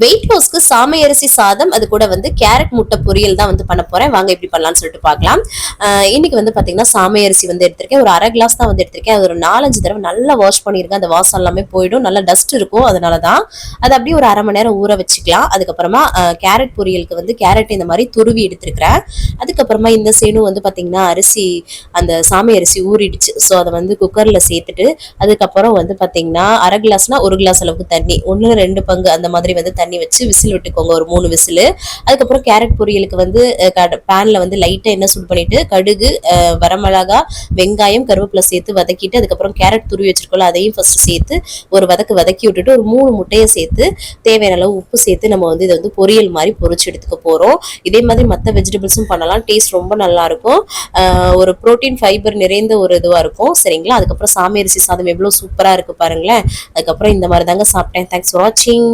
Wait லாஸ்க்கு சாமை அரிசி சாதம், அது கூட வந்து கேரட் முட்டை பொரியல் தான் வந்து பண்ண போறேன். வாங்க எப்படி பண்ணலாம்னு சொல்லிட்டு பார்க்கலாம். இன்னைக்கு வந்து பாத்தீங்கன்னா சாமை அரிசி வந்து எடுத்திருக்கேன். ஒரு அரை கிளாஸ் தான் வந்து எடுத்திருக்கேன். அது ஒரு 4-5 தடவை நல்லா வாஷ் பண்ணியிருக்கேன். அந்த வாசம் எல்லாமே போயிடும். நல்லா டஸ்ட் இருக்கும். அதனாலதான் அது அப்படியே ஒரு 1/2 மணி நேரம் ஊற வச்சுக்கலாம். அதுக்கப்புறமா கேரட் பொரியலுக்கு வந்து கேரட் இந்த மாதிரி துருவி எடுத்திருக்கிறேன். அதுக்கப்புறமா இந்த சைடும் வந்து பாத்தீங்கன்னா அரிசி, அந்த சாமை அரிசி ஊறிடுச்சு. ஸோ அதை வந்து குக்கர்ல சேர்த்துட்டு அதுக்கப்புறம் வந்து பாத்தீங்கன்னா அரை கிளாஸ்னா 1 கிளாஸ் அளவுக்கு தண்ணி, 1/2 பங்கு அந்த மாதிரி வந்து தண்ணி வச்சு விசில் விட்டுக்கோங்க, ஒரு 3 விசில். அதுக்கப்புறம் கேரட் பொரியலுக்கு வந்து பேன்ல வந்து லைட்டா எண்ணெய் சூடு பண்ணிட்டு கடுகு, வரமிளகா, வெங்காயம், கருவேப்பிலை சேர்த்து வதக்கிட்டு அதுக்கப்புறம் கேரட் துருவி வச்சிருக்கோம்ல அதையும் ஃபர்ஸ்ட் சேர்த்து ஒரு வதக்கி விட்டுட்டு ஒரு 3 முட்டையை சேர்த்து தேவையான அளவு உப்பு சேர்த்து நம்ம வந்து இதை வந்து பொரியல் மாதிரி பொரிச்சு எடுத்துக்க போறோம். இதே மாதிரி மற்ற வெஜிடபிள்ஸும் பண்ணலாம். டேஸ்ட் ரொம்ப நல்லா இருக்கும். ஒரு புரோட்டீன் ஃபைபர் நிறைந்த ஒரு இதுவா இருக்கும். சரிங்களா? அதுக்கப்புறம் சாமை அரிசி சாதம் எவ்வளவு சூப்பரா இருக்கு பாருங்களேன். அதுக்கப்புறம் இந்த மாதிரி தாங்க சாப்பிட்டேன். தேங்க்ஸ் ஃபார் வாட்சிங்.